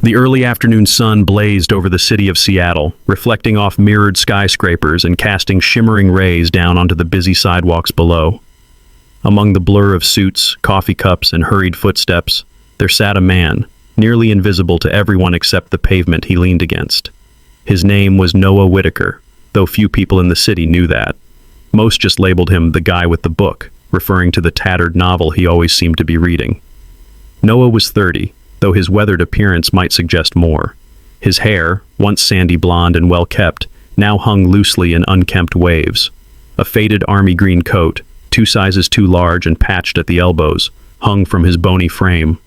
The early afternoon sun blazed over the city of Seattle, reflecting off mirrored skyscrapers and casting shimmering rays down onto the busy sidewalks below. Among the blur of suits, coffee cups, and hurried footsteps, there sat a man, nearly invisible to everyone except the pavement he leaned against. His name was Noah Whitaker, though few people in the city knew that. Most just labeled him the guy with the book, referring to the tattered novel he always seemed to be reading. Noah was 30, though his weathered appearance might suggest more. His hair, once sandy blonde and well-kept, now hung loosely in unkempt waves. A faded army green coat, 2 sizes too large and patched at the elbows, hung from his bony frame.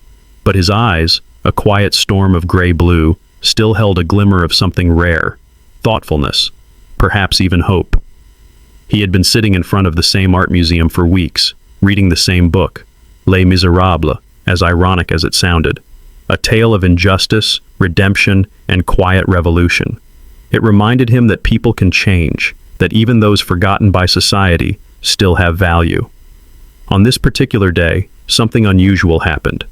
But his eyes, a quiet storm of gray-blue, still held a glimmer of something rare, thoughtfulness, perhaps even hope. He had been sitting in front of the same art museum for weeks, reading the same book, Les Miserables, as ironic as it sounded. A tale of injustice, redemption, and quiet revolution. It reminded him that people can change, that even those forgotten by society still have value. On this particular day, something unusual happened.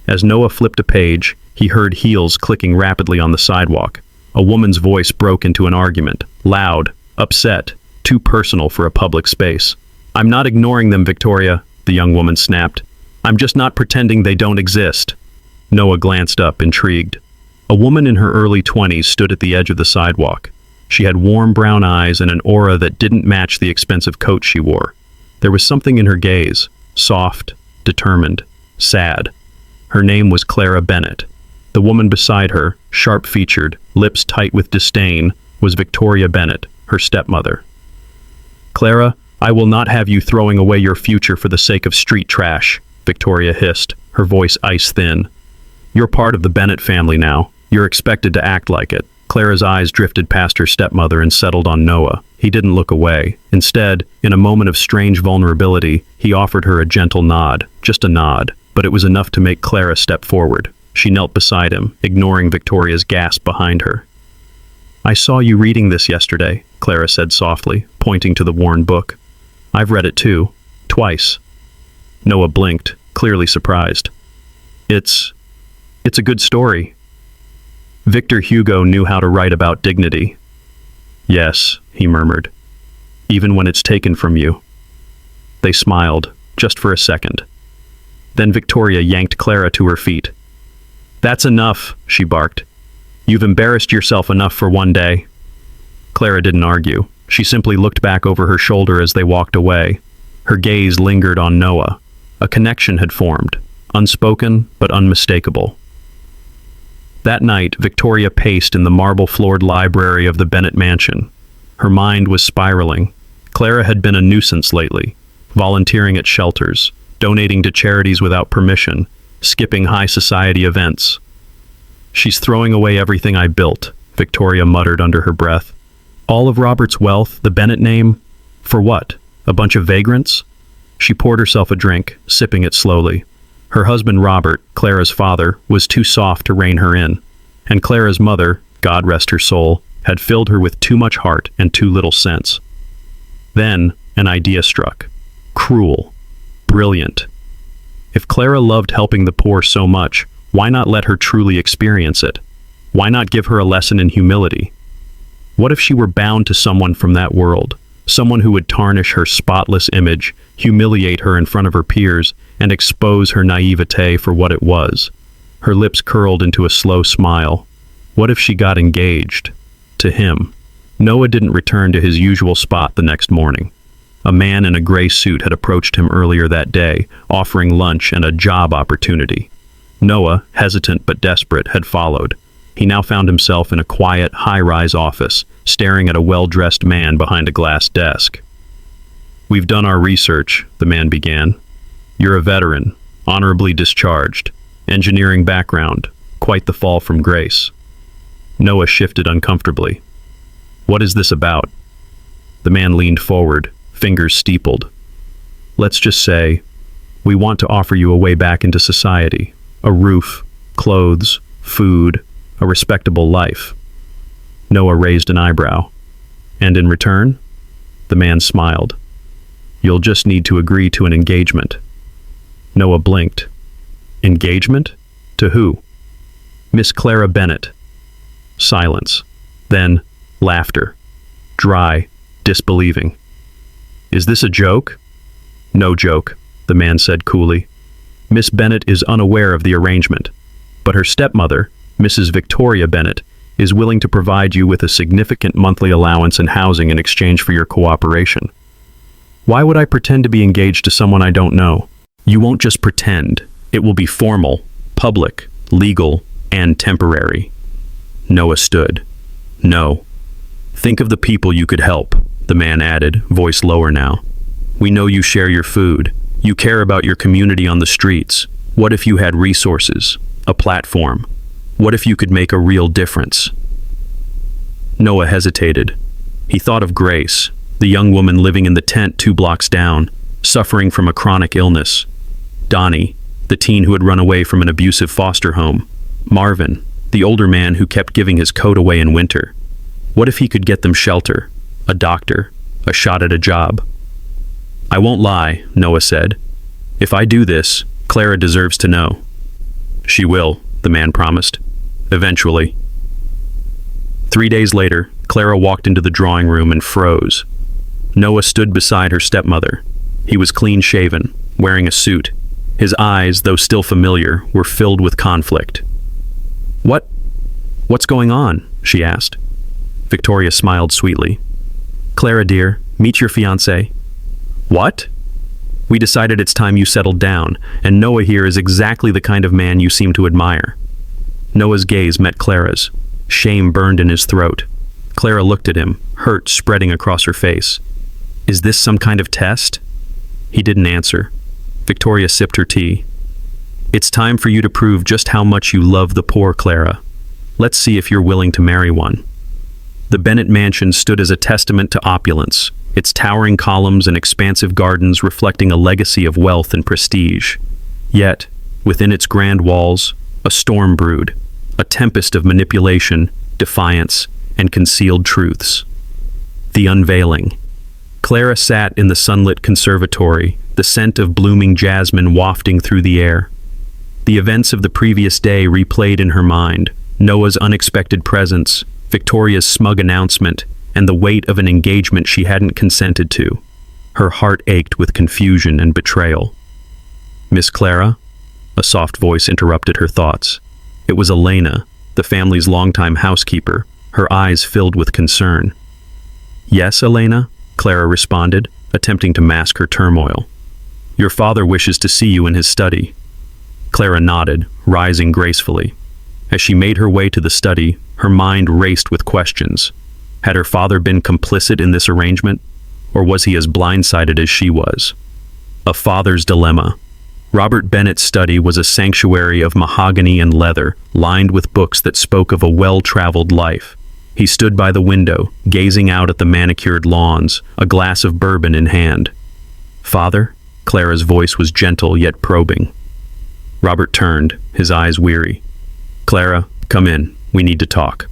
As Noah flipped a page, he heard heels clicking rapidly on the sidewalk. A woman's voice broke into an argument, loud, upset, too personal for a public space. "I'm not ignoring them, Victoria," the young woman snapped. "I'm just not pretending they don't exist." Noah glanced up, intrigued. A woman in her early 20s stood at the edge of the sidewalk. She had warm brown eyes and an aura that didn't match the expensive coat she wore. There was something in her gaze, soft, determined, sad. Her name was Clara Bennett. The woman beside her, sharp-featured, lips tight with disdain, was Victoria Bennett, her stepmother. "Clara, I will not have you throwing away your future for the sake of street trash," Victoria hissed, her voice ice-thin. "You're part of the Bennett family now. You're expected to act like it." Clara's eyes drifted past her stepmother and settled on Noah. He didn't look away. Instead, in a moment of strange vulnerability, he offered her a gentle nod, just a nod, but it was enough to make Clara step forward. She knelt beside him, ignoring Victoria's gasp behind her. "I saw you reading this yesterday," Clara said softly, pointing to the worn book. "I've read it too, twice." Noah blinked, clearly surprised. It's a good story." Victor Hugo knew how to write about dignity. "Yes," he murmured, "even when it's taken from you." They smiled, just for a second. Then Victoria yanked Clara to her feet. "That's enough," she barked. "You've embarrassed yourself enough for one day." Clara didn't argue. She simply looked back over her shoulder as they walked away. Her gaze lingered on Noah. A connection had formed, unspoken but unmistakable. That night, Victoria paced in the marble-floored library of the Bennett mansion. Her mind was spiraling. Clara had been a nuisance lately, volunteering at shelters, donating to charities without permission, skipping high society events. "She's throwing away everything I built," Victoria muttered under her breath. "All of Robert's wealth, the Bennett name? For what? A bunch of vagrants?" She poured herself a drink, sipping it slowly. Her husband Robert, Clara's father, was too soft to rein her in, and Clara's mother, God rest her soul, had filled her with too much heart and too little sense. Then an idea struck. Cruel. Brilliant. If Clara loved helping the poor so much, why not let her truly experience it? Why not give her a lesson in humility? What if she were bound to someone from that world? Someone who would tarnish her spotless image, humiliate her in front of her peers, and expose her naivete for what it was. Her lips curled into a slow smile. What if she got engaged? To him. Noah didn't return to his usual spot the next morning. A man in a gray suit had approached him earlier that day, offering lunch and a job opportunity. Noah, hesitant but desperate, had followed. He now found himself in a quiet, high-rise office, staring at a well-dressed man behind a glass desk. "We've done our research," the man began. "You're a veteran, honorably discharged, engineering background, quite the fall from grace." Noah shifted uncomfortably. "What is this about?" The man leaned forward, fingers steepled. "Let's just say, we want to offer you a way back into society, a roof, clothes, food, a respectable life." Noah raised an eyebrow. "And in return?" The man smiled. "You'll just need to agree to an engagement." Noah blinked. "Engagement? To who?" Miss Clara Bennett. Silence. Then, laughter. Dry, disbelieving. Is this a joke? No joke, the man said coolly. Miss Bennett is unaware of the arrangement, but her stepmother, Mrs. Victoria Bennett, is willing to provide you with a significant monthly allowance and housing in exchange for your cooperation. Why would I pretend to be engaged to someone I don't know? You won't just pretend. It will be formal, public, legal, and temporary. Noah stood. No. Think of the people you could help, the man added, voice lower now. We know you share your food. You care about your community on the streets. What if you had resources, a platform? What if you could make a real difference? Noah hesitated. He thought of Grace, the young woman living in the tent 2 blocks down, suffering from a chronic illness. Donnie, the teen who had run away from an abusive foster home. Marvin, the older man who kept giving his coat away in winter. What if he could get them shelter, a doctor, a shot at a job? I won't lie, Noah said. If I do this, Clara deserves to know. She will, the man promised. Eventually. 3 days later, Clara walked into the drawing room and froze. Noah stood beside her stepmother. He was clean-shaven, wearing a suit. His eyes, though still familiar, were filled with conflict. What's going on? She asked. Victoria smiled sweetly. Clara, dear, meet your fiancé. What? We decided it's time you settled down, and Noah here is exactly the kind of man you seem to admire. Noah's gaze met Clara's. Shame burned in his throat. Clara looked at him, hurt spreading across her face. Is this some kind of test? He didn't answer. Victoria sipped her tea. It's time for you to prove just how much you love the poor, Clara. Let's see if you're willing to marry one. The Bennett mansion stood as a testament to opulence, its towering columns and expansive gardens reflecting a legacy of wealth and prestige. Yet, within its grand walls, a storm brewed, a tempest of manipulation, defiance, and concealed truths. The unveiling. Clara sat in the sunlit conservatory, the scent of blooming jasmine wafting through the air. The events of the previous day replayed in her mind, Noah's unexpected presence, Victoria's smug announcement, and the weight of an engagement she hadn't consented to. Her heart ached with confusion and betrayal. Miss Clara? A soft voice interrupted her thoughts. It was Elena, the family's longtime housekeeper, her eyes filled with concern. Yes, Elena? Clara responded, attempting to mask her turmoil. Your father wishes to see you in his study. Clara nodded, rising gracefully. As she made her way to the study, her mind raced with questions. Had her father been complicit in this arrangement, or was he as blindsided as she was? A father's dilemma. Robert Bennett's study was a sanctuary of mahogany and leather, lined with books that spoke of a well-traveled life. He stood by the window, gazing out at the manicured lawns, a glass of bourbon in hand. Father? Clara's voice was gentle yet probing. Robert turned, his eyes weary. Clara, come in. We need to talk.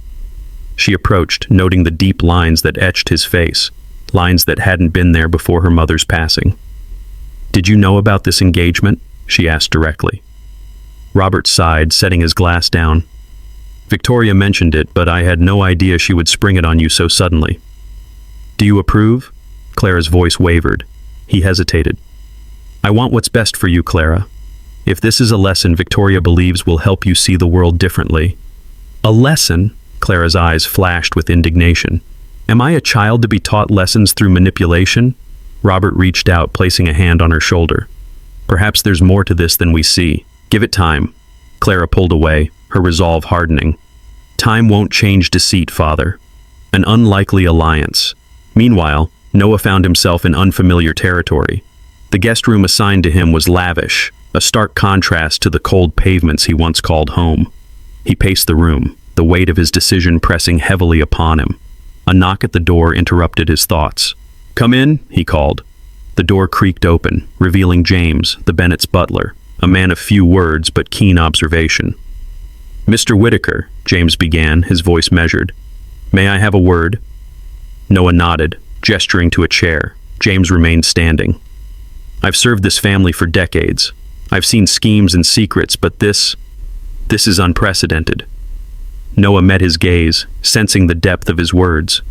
She approached, noting the deep lines that etched his face, lines that hadn't been there before her mother's passing. Did you know about this engagement? She asked directly. Robert sighed, setting his glass down. Victoria mentioned it, but I had no idea she would spring it on you so suddenly. Do you approve? Clara's voice wavered. He hesitated. I want what's best for you, Clara. If this is a lesson Victoria believes will help you see the world differently. A lesson? Clara's eyes flashed with indignation. Am I a child to be taught lessons through manipulation? Robert reached out, placing a hand on her shoulder. Perhaps there's more to this than we see. Give it time. Clara pulled away, her resolve hardening. Time won't change deceit, Father. An unlikely alliance. Meanwhile, Noah found himself in unfamiliar territory. The guest room assigned to him was lavish, a stark contrast to the cold pavements he once called home. He paced the room, the weight of his decision pressing heavily upon him. A knock at the door interrupted his thoughts. Come in, he called. The door creaked open, revealing James, the Bennett's butler, a man of few words but keen observation. Mr. Whitaker, James began, his voice measured. May I have a word? Noah nodded, gesturing to a chair. James remained standing. I've served this family for decades. I've seen schemes and secrets, but this is unprecedented. Noah met his gaze, sensing the depth of his words.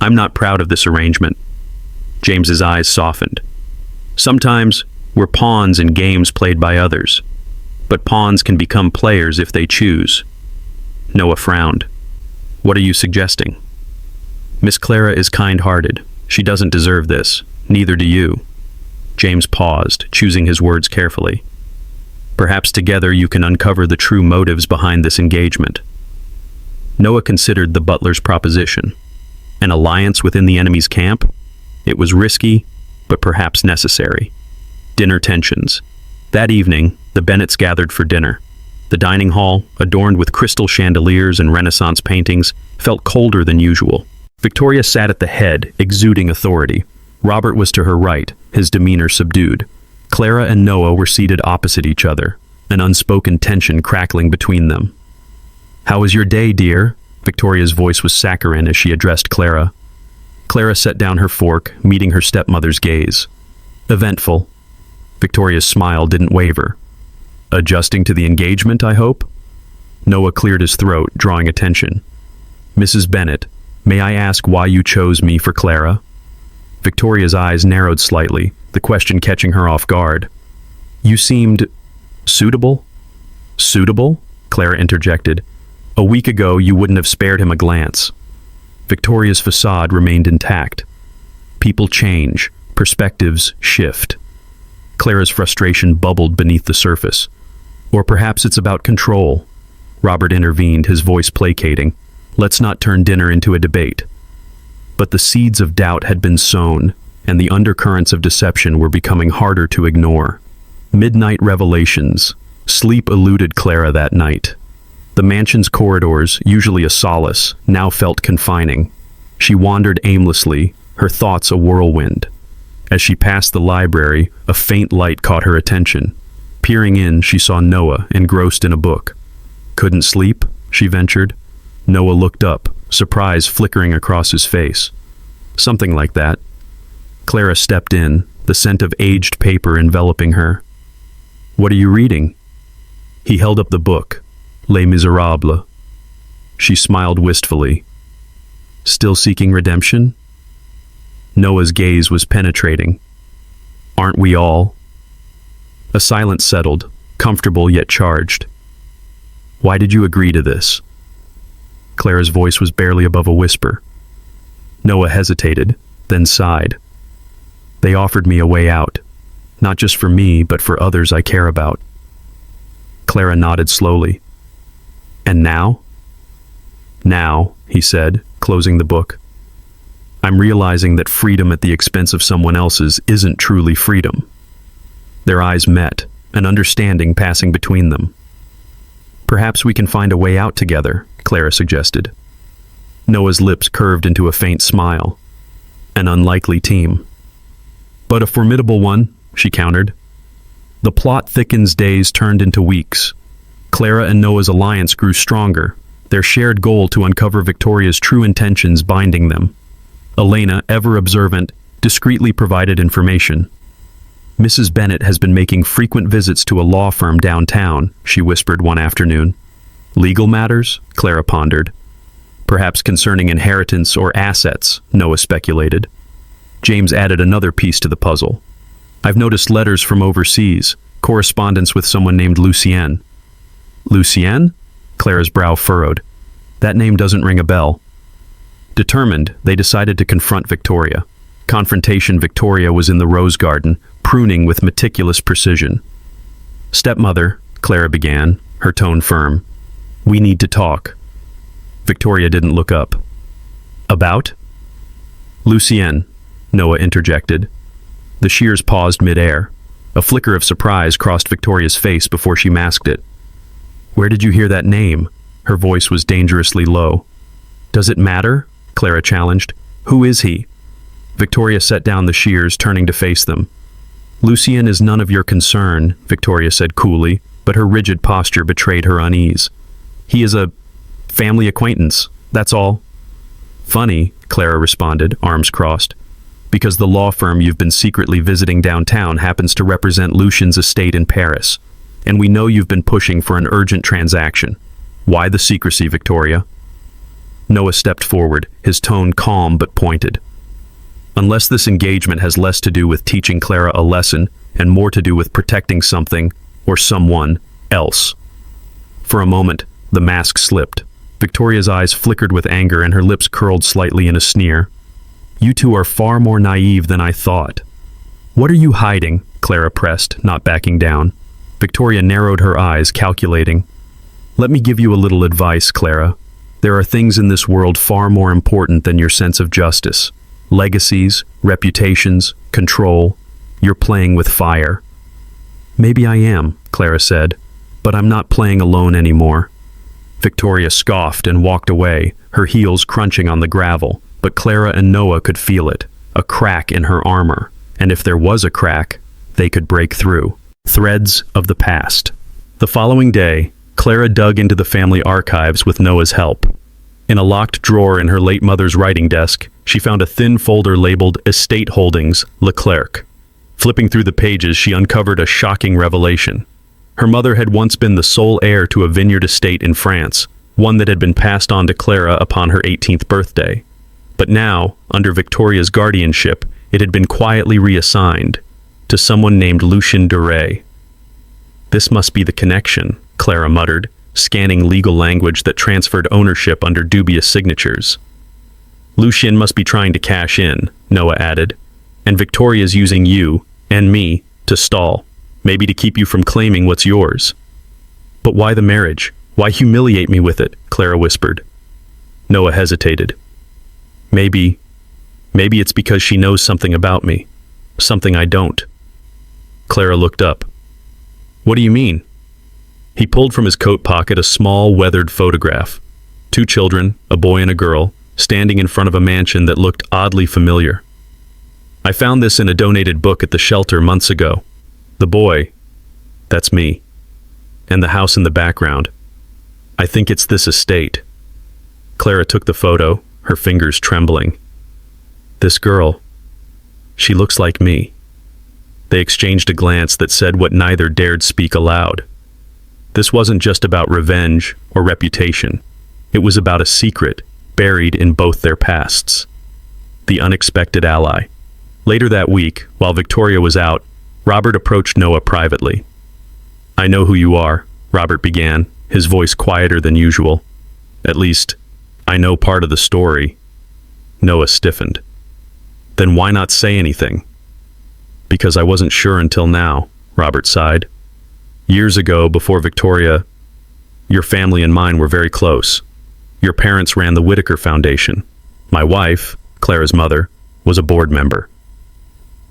I'm not proud of this arrangement. James's eyes softened. Sometimes we're pawns in games played by others, but pawns can become players if they choose. Noah frowned. What are you suggesting? Miss Clara is kind-hearted. She doesn't deserve this. Neither do you. James paused, choosing his words carefully. Perhaps together you can uncover the true motives behind this engagement. Noah considered the butler's proposition. An alliance within the enemy's camp? It was risky, but perhaps necessary. Dinner tensions. That evening, the Bennets gathered for dinner. The dining hall, adorned with crystal chandeliers and Renaissance paintings, felt colder than usual. Victoria sat at the head, exuding authority. Robert was to her right, his demeanor subdued. Clara and Noah were seated opposite each other, an unspoken tension crackling between them. How was your day, dear? Victoria's voice was saccharine as she addressed Clara. Clara set down her fork, meeting her stepmother's gaze. Eventful. Victoria's smile didn't waver. Adjusting to the engagement, I hope? Noah cleared his throat, drawing attention. Mrs. Bennet, may I ask why you chose me for Clara? Victoria's eyes narrowed slightly, the question catching her off guard. You seemed suitable? Suitable? Clara interjected. A week ago, you wouldn't have spared him a glance. Victoria's facade remained intact. People change, perspectives shift. Clara's frustration bubbled beneath the surface. Or perhaps it's about control. Robert intervened, his voice placating. Let's not turn dinner into a debate. But the seeds of doubt had been sown, and the undercurrents of deception were becoming harder to ignore. Midnight revelations. Sleep eluded Clara that night. The mansion's corridors, usually a solace, now felt confining. She wandered aimlessly, her thoughts a whirlwind. As she passed the library, a faint light caught her attention. Peering in, she saw Noah, engrossed in a book. Couldn't sleep? She ventured. Noah looked up, surprise flickering across his face. Something like that. Clara stepped in, the scent of aged paper enveloping her. What are you reading? He held up the book, Les Miserables. She smiled wistfully. Still seeking redemption? Noah's gaze was penetrating. Aren't we all? A silence settled, comfortable yet charged. Why did you agree to this? Clara's voice was barely above a whisper. Noah hesitated, then sighed. They offered me a way out, not just for me, but for others I care about. Clara nodded slowly. And now? Now, he said, closing the book. I'm realizing that freedom at the expense of someone else's isn't truly freedom. Their eyes met, an understanding passing between them. Perhaps we can find a way out together, Clara suggested. Noah's lips curved into a faint smile. An unlikely team. But a formidable one, she countered. The plot thickens, days turned into weeks. Clara and Noah's alliance grew stronger, their shared goal to uncover Victoria's true intentions binding them. Elena, ever observant, discreetly provided information. Mrs. Bennet has been making frequent visits to a law firm downtown, she whispered one afternoon. Legal matters? Clara pondered. Perhaps concerning inheritance or assets, Noah speculated. James added another piece to the puzzle. I've noticed letters from overseas, correspondence with someone named Lucienne. Lucienne? Clara's brow furrowed. That name doesn't ring a bell. Determined, they decided to confront Victoria. Confrontation Victoria was in the rose garden, pruning with meticulous precision. Stepmother, Clara began, her tone firm. We need to talk. Victoria didn't look up. About? Lucienne, Noah interjected. The shears paused mid-air. A flicker of surprise crossed Victoria's face before she masked it. Where did you hear that name? Her voice was dangerously low. Does it matter? Clara challenged. Who is he? Victoria set down the shears, turning to face them. Lucien is none of your concern, Victoria said coolly, but her rigid posture betrayed her unease. He is a family acquaintance, that's all. Funny, Clara responded, arms crossed. Because the law firm you've been secretly visiting downtown happens to represent Lucien's estate in Paris, and we know you've been pushing for an urgent transaction. Why the secrecy, Victoria? Noah stepped forward, his tone calm but pointed. Unless this engagement has less to do with teaching Clara a lesson and more to do with protecting something or someone else. For a moment, the mask slipped. Victoria's eyes flickered with anger and her lips curled slightly in a sneer. You two are far more naive than I thought. What are you hiding? Clara pressed, not backing down. Victoria narrowed her eyes, calculating. Let me give you a little advice, Clara. There are things in this world far more important than your sense of justice. Legacies, reputations, control. You're playing with fire. Maybe I am, Clara said, but I'm not playing alone anymore. Victoria scoffed and walked away, her heels crunching on the gravel, but Clara and Noah could feel it, a crack in her armor, and if there was a crack, they could break through. Threads of the past. The following day, Clara dug into the family archives with Noah's help. In a locked drawer in her late mother's writing desk, she found a thin folder labeled Estate Holdings, Leclerc. Flipping through the pages, she uncovered a shocking revelation. Her mother had once been the sole heir to a vineyard estate in France, one that had been passed on to Clara upon her 18th birthday. But now, under Victoria's guardianship, it had been quietly reassigned to someone named Lucien Duray. This must be the connection, Clara muttered, scanning legal language that transferred ownership under dubious signatures. Lucien must be trying to cash in, Noah added, and Victoria's using you, and me, to stall, maybe to keep you from claiming what's yours. But why the marriage? Why humiliate me with it? Clara whispered. Noah hesitated. Maybe it's because she knows something about me, something I don't. Clara looked up. What do you mean? He pulled from his coat pocket a small, weathered photograph. 2 children, a boy and a girl, standing in front of a mansion that looked oddly familiar. I found this in a donated book at the shelter months ago. The boy, that's me. And the house in the background. I think it's this estate. Clara took the photo, her fingers trembling. This girl, she looks like me. They exchanged a glance that said what neither dared speak aloud. This wasn't just about revenge or reputation. It was about a secret buried in both their pasts. The unexpected ally. Later that week, while Victoria was out, Robert approached Noah privately. I know who you are, Robert began, his voice quieter than usual. At least, I know part of the story. Noah stiffened. Then why not say anything? Because I wasn't sure until now, Robert sighed. Years ago, before Victoria, your family and mine were very close. Your parents ran the Whitaker Foundation. My wife, Clara's mother, was a board member.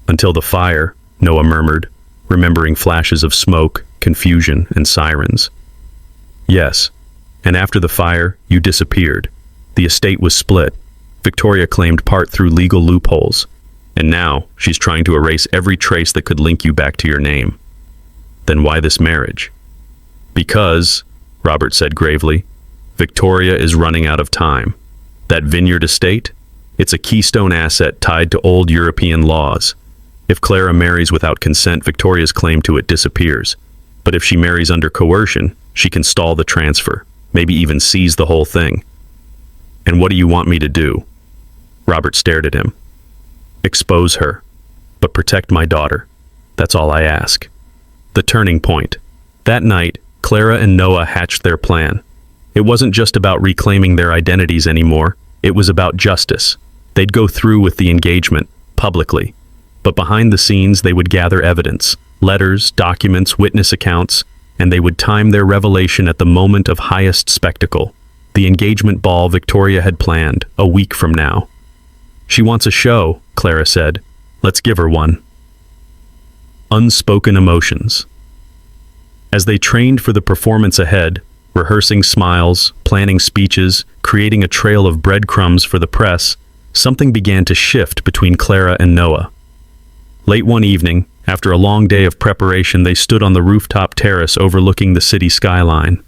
Until the fire, Noah murmured, remembering flashes of smoke, confusion, and sirens. Yes, and after the fire, you disappeared. The estate was split. Victoria claimed part through legal loopholes, and now she's trying to erase every trace that could link you back to your name. Then why this marriage? Because, Robert said gravely, Victoria is running out of time. That vineyard estate? It's a keystone asset tied to old European laws. If Clara marries without consent, Victoria's claim to it disappears. But if she marries under coercion, she can stall the transfer, maybe even seize the whole thing. And what do you want me to do? Robert stared at him. Expose her, but protect my daughter. That's all I ask. The turning point. That night, Clara and Noah hatched their plan. It wasn't just about reclaiming their identities anymore. It was about justice. They'd go through with the engagement, publicly. But behind the scenes, they would gather evidence, letters, documents, witness accounts, and they would time their revelation at the moment of highest spectacle, the engagement ball Victoria had planned, a week from now. She wants a show, Clara said. Let's give her one. Unspoken emotions. As they trained for the performance ahead, rehearsing smiles, planning speeches, creating a trail of breadcrumbs for the press, something began to shift between Clara and Noah. Late one evening, after a long day of preparation, they stood on the rooftop terrace overlooking the city skyline.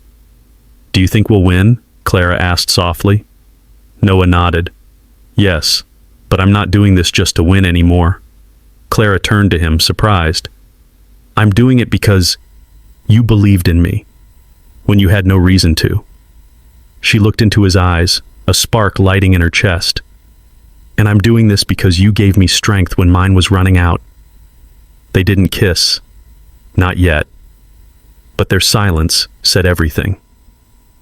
Do you think we'll win? Clara asked softly. Noah nodded. Yes, but I'm not doing this just to win anymore. Clara turned to him, surprised. I'm doing it because you believed in me when you had no reason to. She looked into his eyes, a spark lighting in her chest. "And I'm doing this because you gave me strength when mine was running out." They didn't kiss. Not yet. But their silence said everything.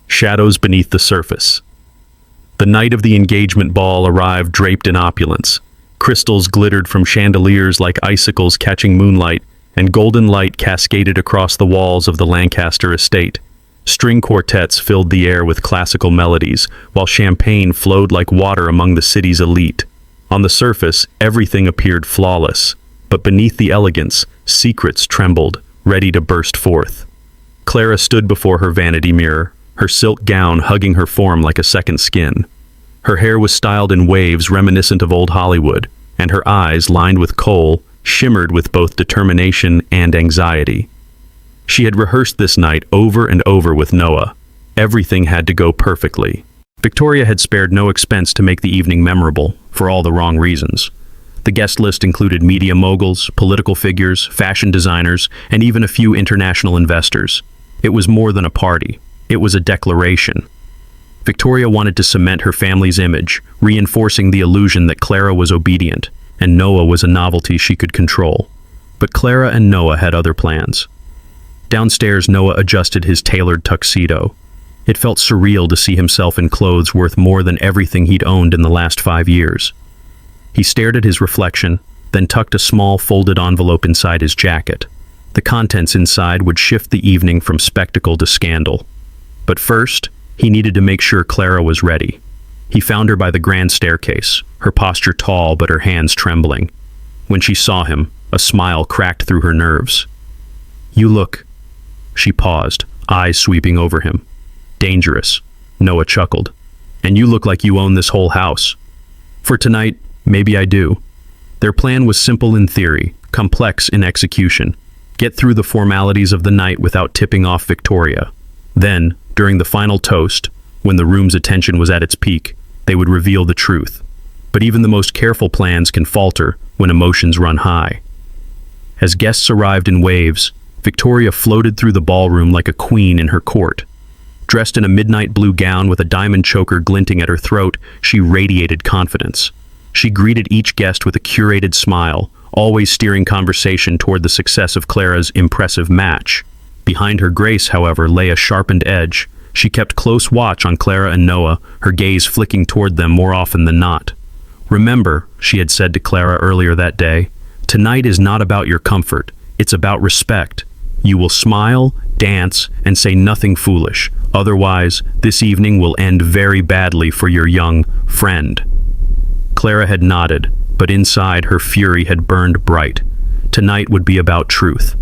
Shadows beneath the surface. The night of the engagement ball arrived draped in opulence. Crystals glittered from chandeliers like icicles catching moonlight, and golden light cascaded across the walls of the Lancaster estate. String quartets filled the air with classical melodies, while champagne flowed like water among the city's elite. On the surface, everything appeared flawless, but beneath the elegance, secrets trembled, ready to burst forth. Clara stood before her vanity mirror, her silk gown hugging her form like a second skin. Her hair was styled in waves reminiscent of old Hollywood, and her eyes, lined with kohl, shimmered with both determination and anxiety. She had rehearsed this night over and over with Noah. Everything had to go perfectly. Victoria had spared no expense to make the evening memorable, for all the wrong reasons. The guest list included media moguls, political figures, fashion designers, and even a few international investors. It was more than a party. It was a declaration. Victoria wanted to cement her family's image, reinforcing the illusion that Clara was obedient, and Noah was a novelty she could control. But Clara and Noah had other plans. Downstairs, Noah adjusted his tailored tuxedo. It felt surreal to see himself in clothes worth more than everything he'd owned in the last 5 years. He stared at his reflection, then tucked a small folded envelope inside his jacket. The contents inside would shift the evening from spectacle to scandal. But first, he needed to make sure Clara was ready. He found her by the grand staircase, her posture tall but her hands trembling. When she saw him, a smile cracked through her nerves. "You look..." She paused, eyes sweeping over him. "Dangerous," Noah chuckled. "And you look like you own this whole house." "For tonight, maybe I do." Their plan was simple in theory, complex in execution. Get through the formalities of the night without tipping off Victoria. Then, during the final toast, when the room's attention was at its peak, they would reveal the truth. But even the most careful plans can falter when emotions run high. As guests arrived in waves, Victoria floated through the ballroom like a queen in her court. Dressed in a midnight blue gown with a diamond choker glinting at her throat, she radiated confidence. She greeted each guest with a curated smile, always steering conversation toward the success of Clara's impressive match. Behind her grace, however, lay a sharpened edge. She kept close watch on Clara and Noah, her gaze flicking toward them more often than not. "Remember," she had said to Clara earlier that day, "tonight is not about your comfort. It's about respect. You will smile, dance, and say nothing foolish. Otherwise, this evening will end very badly for your young friend." Clara had nodded, but inside her fury had burned bright. Tonight would be about truth.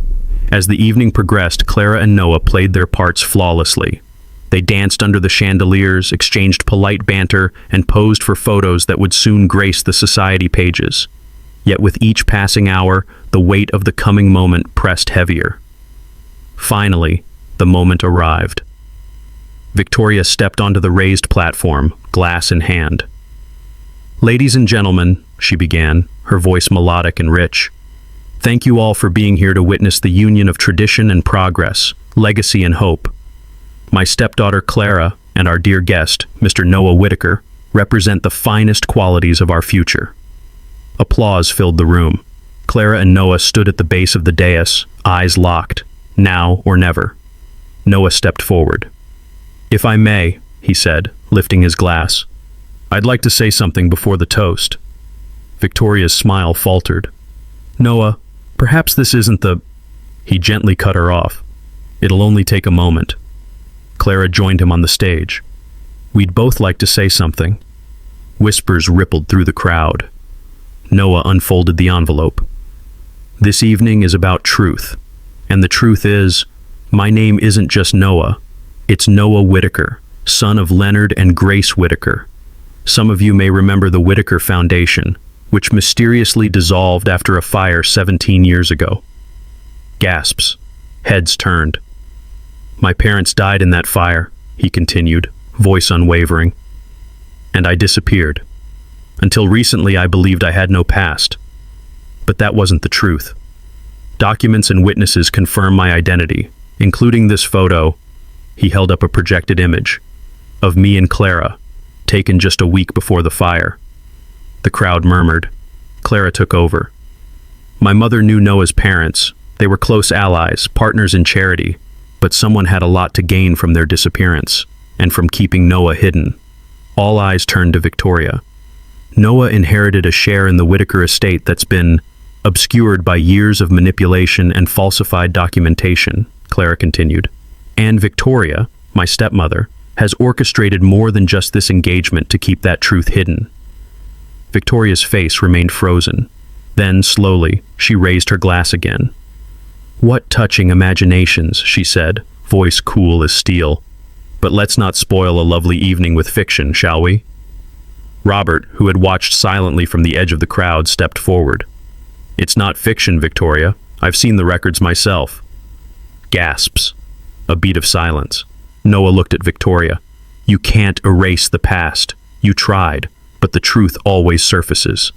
As the evening progressed, Clara and Noah played their parts flawlessly. They danced under the chandeliers, exchanged polite banter, and posed for photos that would soon grace the society pages. Yet with each passing hour, the weight of the coming moment pressed heavier. Finally, the moment arrived. Victoria stepped onto the raised platform, glass in hand. "Ladies and gentlemen," she began, her voice melodic and rich, "thank you all for being here to witness the union of tradition and progress, legacy and hope. My stepdaughter Clara and our dear guest, Mr. Noah Whitaker, represent the finest qualities of our future." Applause filled the room. Clara and Noah stood at the base of the dais, eyes locked. Now or never. Noah stepped forward. "If I may," he said, lifting his glass, "I'd like to say something before the toast." Victoria's smile faltered. "Noah, perhaps this isn't the..." He gently cut her off. "It'll only take a moment." Clara joined him on the stage. "We'd both like to say something." Whispers rippled through the crowd. Noah unfolded the envelope. "This evening is about truth. And the truth is, my name isn't just Noah. It's Noah Whitaker, son of Leonard and Grace Whitaker. Some of you may remember the Whitaker Foundation, which mysteriously dissolved after a fire 17 years ago." Gasps. Heads turned. "My parents died in that fire," he continued, voice unwavering. "And I disappeared. Until recently, I believed I had no past. But that wasn't the truth. Documents and witnesses confirm my identity, including this photo." He held up a projected image. Of me and Clara, taken just a week before the fire. The crowd murmured. Clara took over. My mother knew Noah's parents. They were close allies, partners in charity, but someone had a lot to gain from their disappearance, and from keeping Noah hidden. All eyes turned to Victoria. Noah inherited a share in the Whitaker estate that's been obscured by years of manipulation and falsified documentation, Clara continued. And Victoria, my stepmother, has orchestrated more than just this engagement to keep that truth hidden. Victoria's face remained frozen. Then, slowly, she raised her glass again. What touching imaginations, she said, voice cool as steel. But let's not spoil a lovely evening with fiction, shall we? Robert, who had watched silently from the edge of the crowd, stepped forward. It's not fiction, Victoria. I've seen the records myself. Gasps. A beat of silence. Noah looked at Victoria. You can't erase the past. You tried, but the truth always surfaces.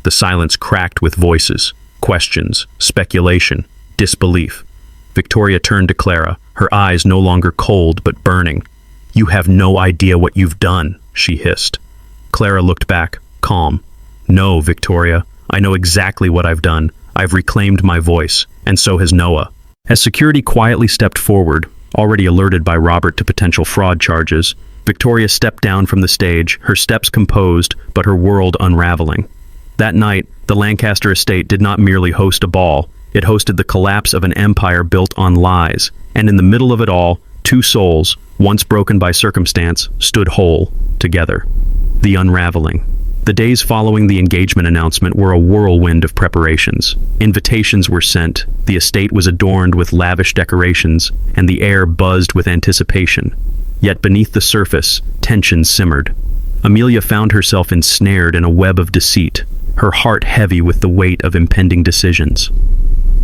The silence cracked with voices, questions, speculation, disbelief. Victoria turned to Clara, her eyes no longer cold but burning. You have no idea what you've done, she hissed. Clara looked back, calm. No, Victoria, I know exactly what I've done. I've reclaimed my voice, and so has Noah. As security quietly stepped forward, already alerted by Robert to potential fraud charges, Victoria stepped down from the stage, her steps composed, but her world unraveling. That night, the Lancaster estate did not merely host a ball, it hosted the collapse of an empire built on lies, and in the middle of it all, two souls, once broken by circumstance, stood whole, together. The unraveling. The days following the engagement announcement were a whirlwind of preparations. Invitations were sent, the estate was adorned with lavish decorations, and the air buzzed with anticipation. Yet beneath the surface, tension simmered. Amelia found herself ensnared in a web of deceit, her heart heavy with the weight of impending decisions.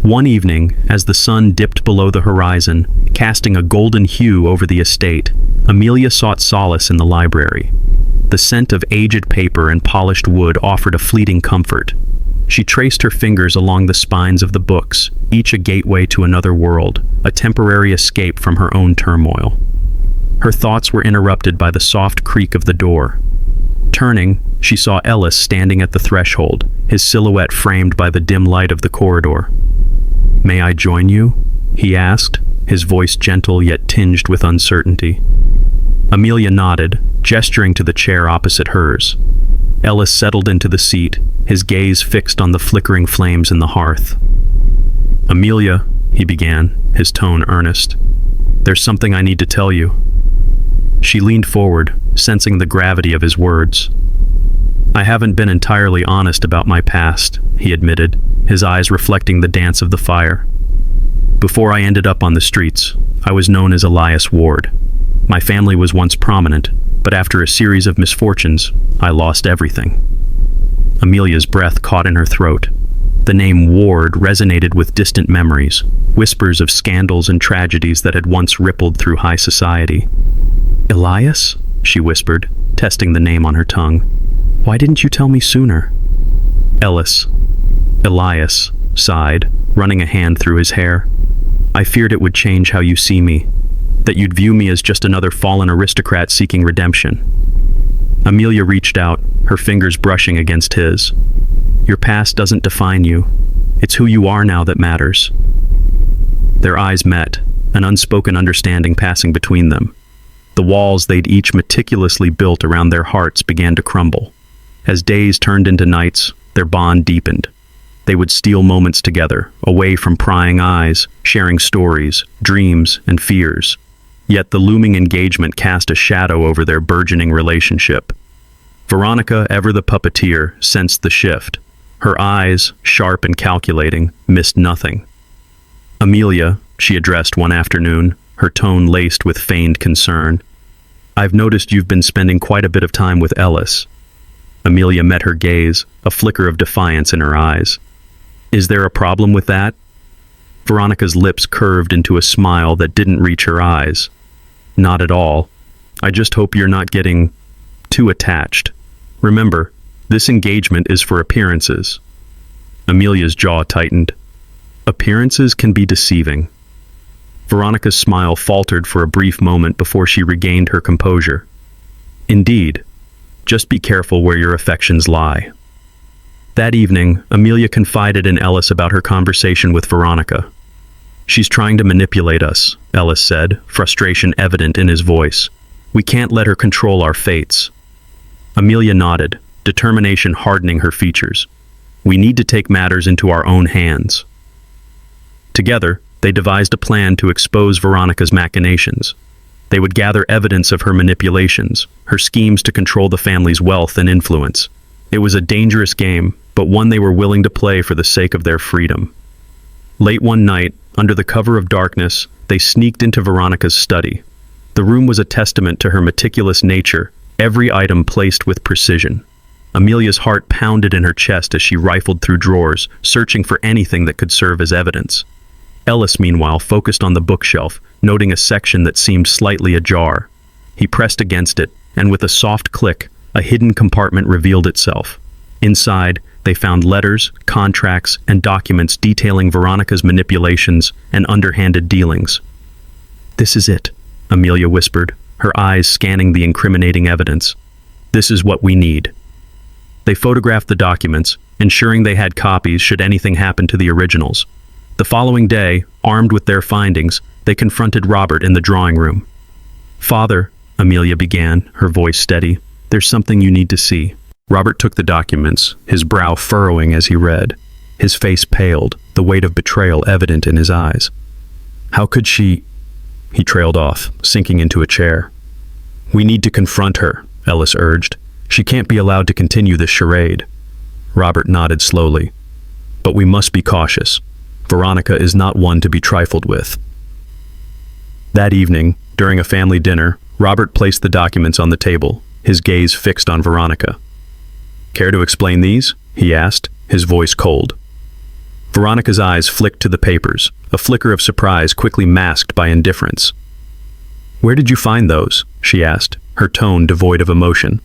One evening, as the sun dipped below the horizon, casting a golden hue over the estate, Amelia sought solace in the library. The scent of aged paper and polished wood offered a fleeting comfort. She traced her fingers along the spines of the books, each a gateway to another world, a temporary escape from her own turmoil. Her thoughts were interrupted by the soft creak of the door. Turning, she saw Ellis standing at the threshold, his silhouette framed by the dim light of the corridor. "May I join you?" he asked, his voice gentle yet tinged with uncertainty. Amelia nodded, gesturing to the chair opposite hers. Ellis settled into the seat, his gaze fixed on the flickering flames in the hearth. "Amelia," he began, his tone earnest, "there's something I need to tell you." She leaned forward, sensing the gravity of his words. "I haven't been entirely honest about my past," he admitted, his eyes reflecting the dance of the fire. "Before I ended up on the streets, I was known as Elias Ward. My family was once prominent, but after a series of misfortunes, I lost everything." Amelia's breath caught in her throat. The name Ward resonated with distant memories, whispers of scandals and tragedies that had once rippled through high society. "Elias?" she whispered, testing the name on her tongue. "Why didn't you tell me sooner?" Ellis. Elias sighed, running a hand through his hair. "I feared it would change how you see me, that you'd view me as just another fallen aristocrat seeking redemption." Amelia reached out, her fingers brushing against his. "Your past doesn't define you. It's who you are now that matters." Their eyes met, an unspoken understanding passing between them. The walls they'd each meticulously built around their hearts began to crumble. As days turned into nights, their bond deepened. They would steal moments together, away from prying eyes, sharing stories, dreams, and fears. Yet the looming engagement cast a shadow over their burgeoning relationship. Veronica, ever the puppeteer, sensed the shift. Her eyes, sharp and calculating, missed nothing. "Amelia," she addressed one afternoon, her tone laced with feigned concern, "I've noticed you've been spending quite a bit of time with Ellis." Amelia met her gaze, a flicker of defiance in her eyes. "Is there a problem with that?" Veronica's lips curved into a smile that didn't reach her eyes. "Not at all. I just hope you're not getting too attached. Remember, this engagement is for appearances." Amelia's jaw tightened. "Appearances can be deceiving." Veronica's smile faltered for a brief moment before she regained her composure. Indeed. Just be careful where your affections lie. That evening, Amelia confided in Ellis about her conversation with Veronica. She's trying to manipulate us, Ellis said, frustration evident in his voice. We can't let her control our fates. Amelia nodded, determination hardening her features. We need to take matters into our own hands. Together, they devised a plan to expose Veronica's machinations. They would gather evidence of her manipulations, her schemes to control the family's wealth and influence. It was a dangerous game, but one they were willing to play for the sake of their freedom. Late one night, under the cover of darkness, they sneaked into Veronica's study. The room was a testament to her meticulous nature, every item placed with precision. Amelia's heart pounded in her chest as she rifled through drawers, searching for anything that could serve as evidence. Ellis, meanwhile, focused on the bookshelf, noting a section that seemed slightly ajar. He pressed against it, and with a soft click, a hidden compartment revealed itself. Inside, they found letters, contracts, and documents detailing Veronica's manipulations and underhanded dealings. "This is it," Amelia whispered, her eyes scanning the incriminating evidence. "This is what we need." They photographed the documents, ensuring they had copies should anything happen to the originals. The following day, armed with their findings, they confronted Robert in the drawing room. "Father," Amelia began, her voice steady, "there's something you need to see." Robert took the documents, his brow furrowing as he read. His face paled, the weight of betrayal evident in his eyes. "How could she—" He trailed off, sinking into a chair. "We need to confront her," Ellis urged. "She can't be allowed to continue this charade." Robert nodded slowly. "But we must be cautious. Veronica is not one to be trifled with." That evening, during a family dinner, Robert placed the documents on the table, his gaze fixed on Veronica. "Care to explain these?" he asked, his voice cold. Veronica's eyes flicked to the papers, a flicker of surprise quickly masked by indifference. "Where did you find those?" she asked, her tone devoid of emotion.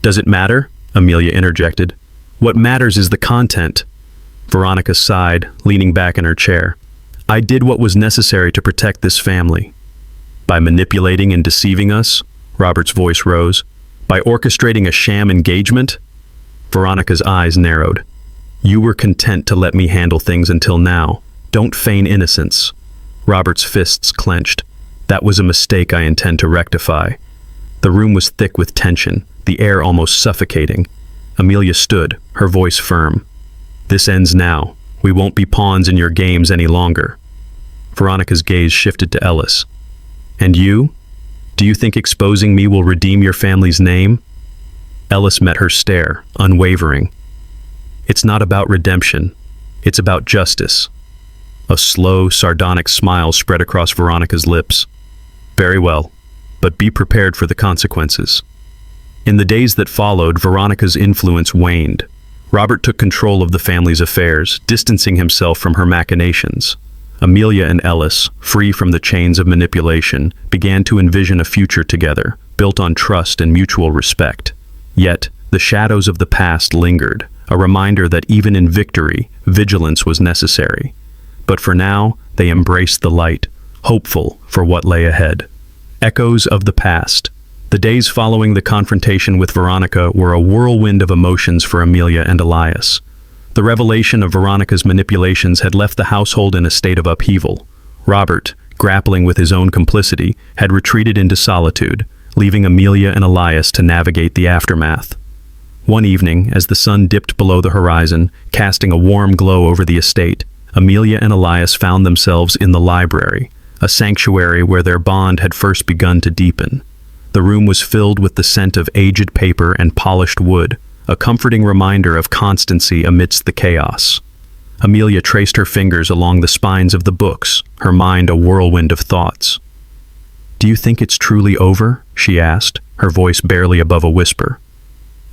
"Does it matter?" Amelia interjected. "What matters is the content." Veronica sighed, leaning back in her chair. "I did what was necessary to protect this family." "By manipulating and deceiving us?" Robert's voice rose. "By orchestrating a sham engagement?" Veronica's eyes narrowed. "You were content to let me handle things until now. Don't feign innocence." Robert's fists clenched. "That was a mistake I intend to rectify." The room was thick with tension, the air almost suffocating. Amelia stood, her voice firm. "This ends now. We won't be pawns in your games any longer." Veronica's gaze shifted to Ellis. "And you? Do you think exposing me will redeem your family's name?" Ellis met her stare, unwavering. "It's not about redemption. It's about justice." A slow, sardonic smile spread across Veronica's lips. "Very well, but be prepared for the consequences." In the days that followed, Veronica's influence waned. Robert took control of the family's affairs, distancing himself from her machinations. Amelia and Ellis, free from the chains of manipulation, began to envision a future together, built on trust and mutual respect. Yet, the shadows of the past lingered, a reminder that even in victory, vigilance was necessary. But for now, they embraced the light, hopeful for what lay ahead. Echoes of the past. The days following the confrontation with Veronica were a whirlwind of emotions for Amelia and Elias. The revelation of Veronica's manipulations had left the household in a state of upheaval. Robert, grappling with his own complicity, had retreated into solitude, leaving Amelia and Elias to navigate the aftermath. One evening, as the sun dipped below the horizon, casting a warm glow over the estate, Amelia and Elias found themselves in the library, a sanctuary where their bond had first begun to deepen. The room was filled with the scent of aged paper and polished wood, a comforting reminder of constancy amidst the chaos. Amelia traced her fingers along the spines of the books, her mind a whirlwind of thoughts. "Do you think it's truly over?" she asked, her voice barely above a whisper.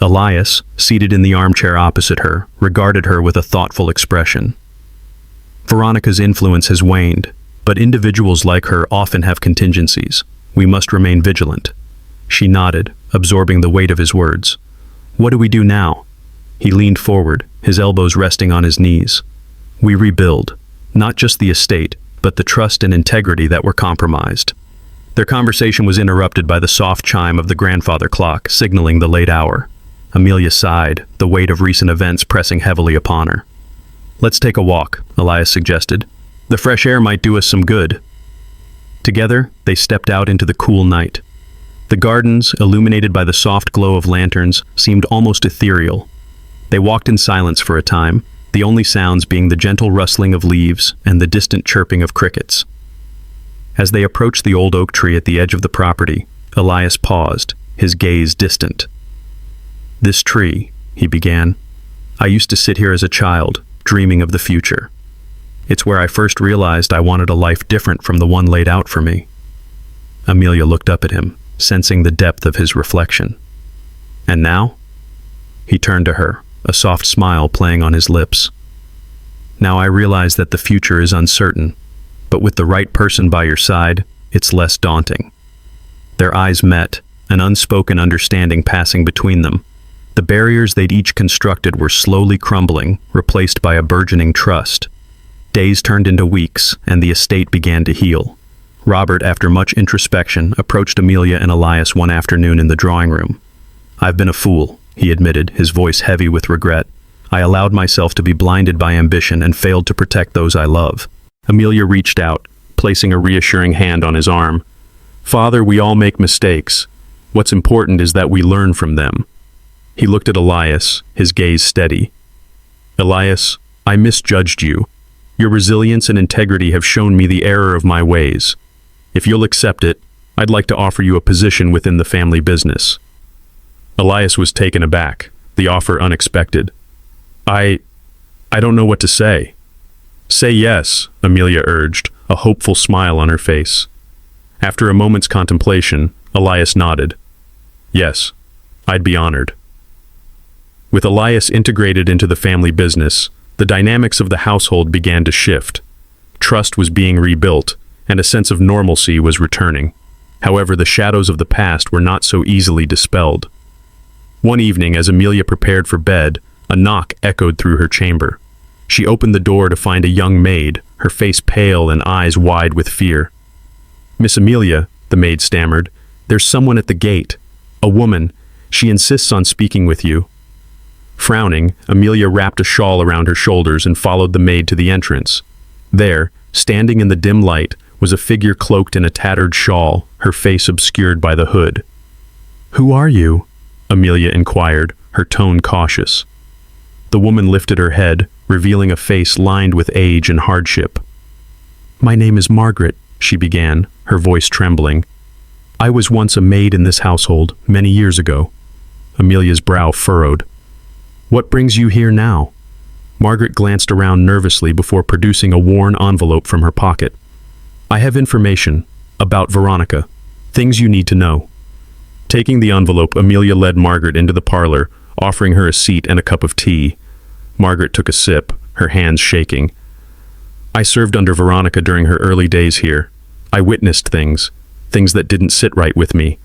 Elias, seated in the armchair opposite her, regarded her with a thoughtful expression. "Veronica's influence has waned, but individuals like her often have contingencies. We must remain vigilant." She nodded, absorbing the weight of his words. "What do we do now?" He leaned forward, his elbows resting on his knees. "We rebuild, not just the estate, but the trust and integrity that were compromised. Their conversation was interrupted by the soft chime of the grandfather clock, signaling the late hour. Amelia sighed, the weight of recent events pressing heavily upon her. "Let's take a walk," Elias suggested. "The fresh air might do us some good." Together, they stepped out into the cool night. The gardens, illuminated by the soft glow of lanterns, seemed almost ethereal. They walked in silence for a time, the only sounds being the gentle rustling of leaves and the distant chirping of crickets. As they approached the old oak tree at the edge of the property, Elias paused, his gaze distant. "This tree," he began. "I used to sit here as a child, dreaming of the future. It's where I first realized I wanted a life different from the one laid out for me." Amelia looked up at him, sensing the depth of his reflection. "And now?" He turned to her, a soft smile playing on his lips. "Now I realize that the future is uncertain, but with the right person by your side, it's less daunting." Their eyes met, an unspoken understanding passing between them. The barriers they'd each constructed were slowly crumbling, replaced by a burgeoning trust. Days turned into weeks, and the estate began to heal. Robert, after much introspection, approached Amelia and Elias one afternoon in the drawing room. "I've been a fool," he admitted, his voice heavy with regret. "I allowed myself to be blinded by ambition and failed to protect those I love." Amelia reached out, placing a reassuring hand on his arm. "Father, we all make mistakes. What's important is that we learn from them." He looked at Elias, his gaze steady. "Elias, I misjudged you. Your resilience and integrity have shown me the error of my ways. If you'll accept it, I'd like to offer you a position within the family business." Elias was taken aback, the offer unexpected. I don't know what to say." "Say yes," Amelia urged, a hopeful smile on her face. After a moment's contemplation, Elias nodded. "Yes, I'd be honored." With Elias integrated into the family business, the dynamics of the household began to shift. Trust was being rebuilt, and a sense of normalcy was returning. However, the shadows of the past were not so easily dispelled. One evening, as Amelia prepared for bed, a knock echoed through her chamber. She opened the door to find a young maid, her face pale and eyes wide with fear. "Miss Amelia," the maid stammered, "there's someone at the gate. A woman. She insists on speaking with you." Frowning, Amelia wrapped a shawl around her shoulders and followed the maid to the entrance. There, standing in the dim light, was a figure cloaked in a tattered shawl, her face obscured by the hood. "Who are you?" Amelia inquired, her tone cautious. The woman lifted her head, revealing a face lined with age and hardship. "My name is Margaret," she began, her voice trembling. "I was once a maid in this household, many years ago." Amelia's brow furrowed. "What brings you here now?" Margaret glanced around nervously before producing a worn envelope from her pocket. "I have information about Veronica, things you need to know." Taking the envelope, Amelia led Margaret into the parlor, offering her a seat and a cup of tea. Margaret took a sip, her hands shaking. "I served under Veronica during her early days here. I witnessed things that didn't sit right with me.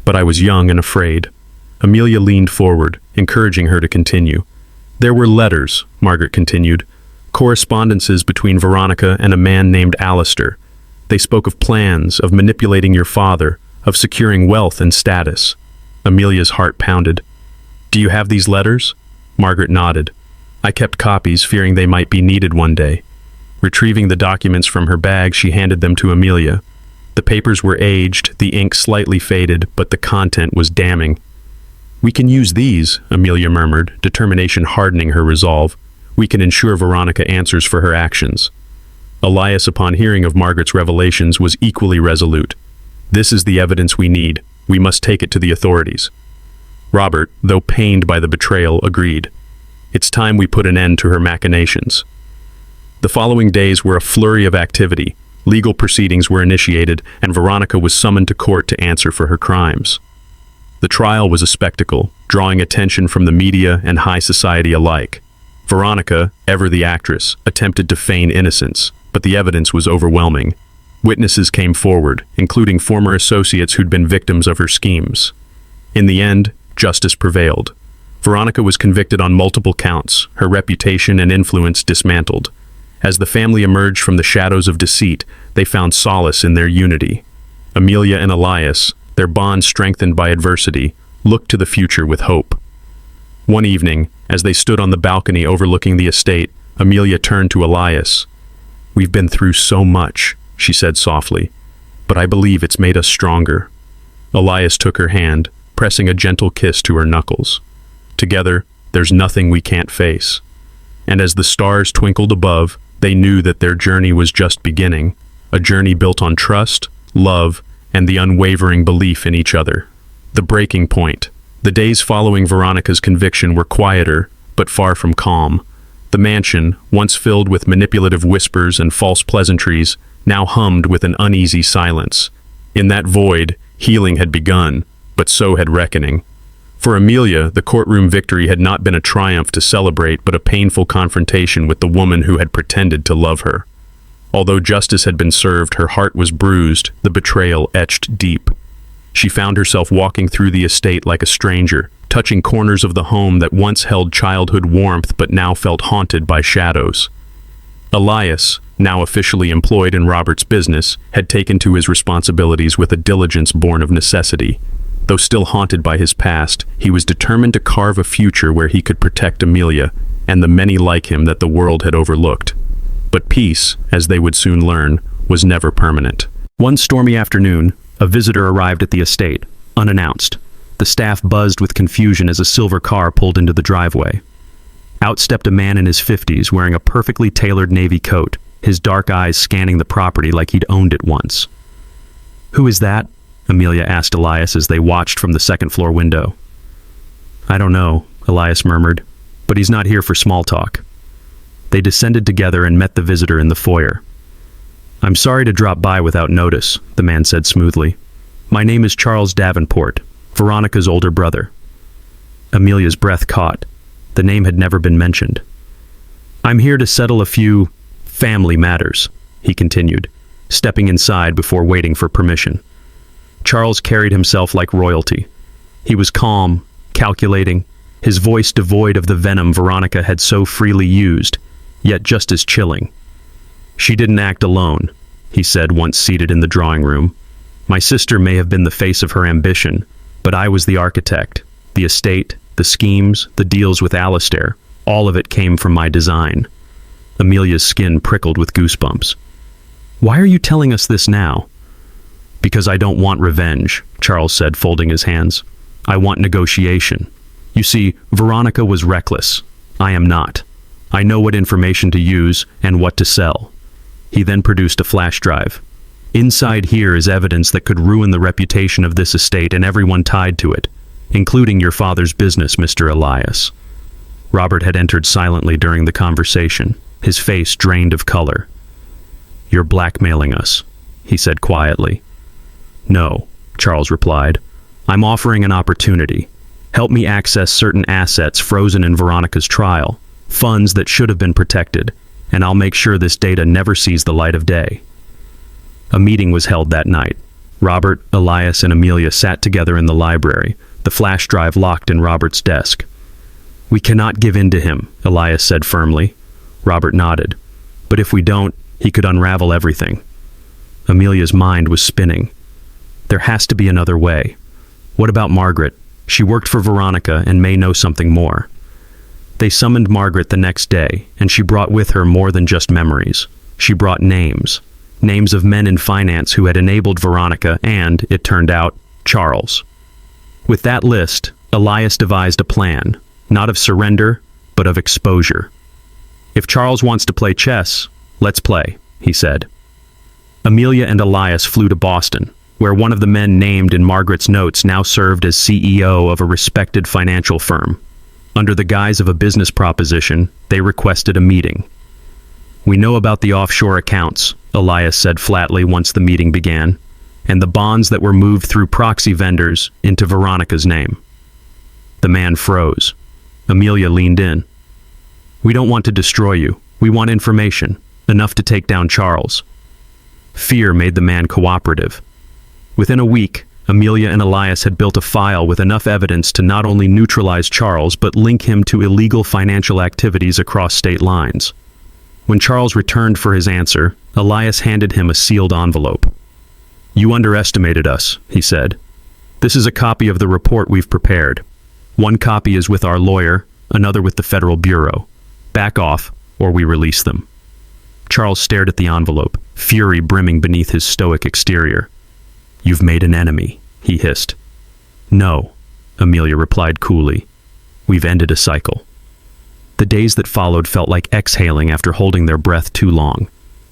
But I was young and afraid." Amelia leaned forward, encouraging her to continue. "There were letters," Margaret continued, "correspondences between Veronica and a man named Alistair. They spoke of plans, of manipulating your father, of securing wealth and status." Amelia's heart pounded. "Do you have these letters?" Margaret nodded. "I kept copies, fearing they might be needed one day." Retrieving the documents from her bag, she handed them to Amelia. The papers were aged, the ink slightly faded, but the content was damning. "We can use these," Amelia murmured, determination hardening her resolve. "We can ensure Veronica answers for her actions." Elias, upon hearing of Margaret's revelations, was equally resolute. "This is the evidence we need. We must take it to the authorities." Robert, though pained by the betrayal, agreed. "It's time we put an end to her machinations." The following days were a flurry of activity. Legal proceedings were initiated, and Veronica was summoned to court to answer for her crimes. The trial was a spectacle, drawing attention from the media and high society alike. Veronica, ever the actress, attempted to feign innocence, but the evidence was overwhelming. Witnesses came forward, including former associates who'd been victims of her schemes. In the end, justice prevailed. Veronica was convicted on multiple counts, her reputation and influence dismantled. As the family emerged from the shadows of deceit, they found solace in their unity. Amelia and Elias, their bond strengthened by adversity, looked to the future with hope. One evening, as they stood on the balcony overlooking the estate, Amelia turned to Elias. "We've been through so much," she said softly, "but I believe it's made us stronger." Elias took her hand, pressing a gentle kiss to her knuckles. Together, there's nothing we can't face. And as the stars twinkled above, they knew that their journey was just beginning, a journey built on trust, love, and the unwavering belief in each other. The breaking point. The days following Veronica's conviction were quieter, but far from calm. The mansion, once filled with manipulative whispers and false pleasantries, now hummed with an uneasy silence. In that void, healing had begun, but so had reckoning. For Amelia, the courtroom victory had not been a triumph to celebrate, but a painful confrontation with the woman who had pretended to love her. Although justice had been served, her heart was bruised, the betrayal etched deep. She found herself walking through the estate like a stranger, touching corners of the home that once held childhood warmth but now felt haunted by shadows. Elias, now officially employed in Robert's business, had taken to his responsibilities with a diligence born of necessity. Though still haunted by his past, he was determined to carve a future where he could protect Amelia and the many like him that the world had overlooked. But peace, as they would soon learn, was never permanent. One stormy afternoon, a visitor arrived at the estate, unannounced. The staff buzzed with confusion as a silver car pulled into the driveway. Out stepped a man in his 50s wearing a perfectly tailored navy coat, his dark eyes scanning the property like he'd owned it once. "Who is that?" Amelia asked Elias as they watched from the second-floor window. "I don't know," Elias murmured, "but he's not here for small talk." They descended together and met the visitor in the foyer. "I'm sorry to drop by without notice," the man said smoothly. "My name is Charles Davenport, Veronica's older brother." Amelia's breath caught. The name had never been mentioned. "I'm here to settle a few family matters," he continued, stepping inside before waiting for permission. Charles carried himself like royalty. He was calm, calculating, his voice devoid of the venom Veronica had so freely used, yet just as chilling. "She didn't act alone," he said once seated in the drawing room. "My sister may have been the face of her ambition, but I was the architect. The estate, the schemes, the deals with Alistair, all of it came from my design." Amelia's skin prickled with goosebumps. "Why are you telling us this now?" "Because I don't want revenge," Charles said, folding his hands. "I want negotiation. You see, Veronica was reckless. I am not. I know what information to use and what to sell." He then produced a flash drive. "Inside here is evidence that could ruin the reputation of this estate and everyone tied to it, including your father's business, Mr. Elias." Robert had entered silently during the conversation, his face drained of color. "You're blackmailing us," he said quietly. "No," Charles replied. "I'm offering an opportunity. Help me access certain assets frozen in Veronica's trial, funds that should have been protected, and I'll make sure this data never sees the light of day." A meeting was held that night. Robert, Elias, and Amelia sat together in the library, the flash drive locked in Robert's desk. "We cannot give in to him," Elias said firmly. Robert nodded. "But if we don't, he could unravel everything." Amelia's mind was spinning. There has to be another way. What about Margaret? She worked for Veronica and may know something more. They summoned Margaret the next day, and she brought with her more than just memories. She brought names. Names of men in finance who had enabled Veronica and, it turned out, Charles. With that list, Elias devised a plan, not of surrender, but of exposure. "If Charles wants to play chess, let's play," he said. Amelia and Elias flew to Boston, where one of the men named in Margaret's notes now served as CEO of a respected financial firm. Under the guise of a business proposition, they requested a meeting. "We know about the offshore accounts," Elias said flatly once the meeting began, "and the bonds that were moved through proxy vendors into Veronica's name." The man froze. Amelia leaned in. "We don't want to destroy you. We want information, enough to take down Charles." Fear made the man cooperative. Within a week, Amelia and Elias had built a file with enough evidence to not only neutralize Charles but link him to illegal financial activities across state lines. When Charles returned for his answer, Elias handed him a sealed envelope. "You underestimated us," he said. "This is a copy of the report we've prepared. One copy is with our lawyer, another with the Federal Bureau. Back off, or we release them." Charles stared at the envelope, fury brimming beneath his stoic exterior. "You've made an enemy," he hissed. "No," Amelia replied coolly. "We've ended a cycle." The days that followed felt like exhaling after holding their breath too long.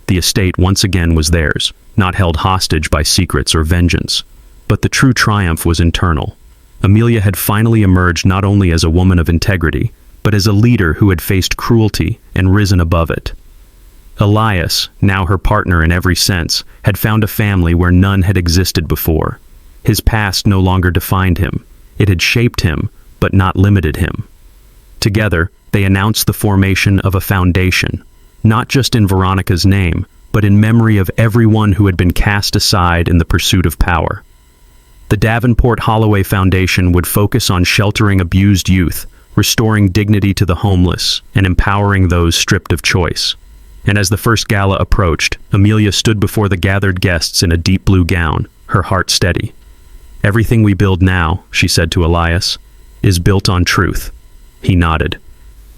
The estate once again was theirs, not held hostage by secrets or vengeance. But the true triumph was internal. Amelia had finally emerged not only as a woman of integrity, but as a leader who had faced cruelty and risen above it. Elias, now her partner in every sense, had found a family where none had existed before. His past no longer defined him. It had shaped him, but not limited him. Together, they announced the formation of a foundation, not just in Veronica's name, but in memory of everyone who had been cast aside in the pursuit of power. The Davenport Holloway Foundation would focus on sheltering abused youth, restoring dignity to the homeless, and empowering those stripped of choice. And as the first gala approached, Amelia stood before the gathered guests in a deep blue gown, her heart steady. "Everything we build now," she said to Elias, "is built on truth." He nodded.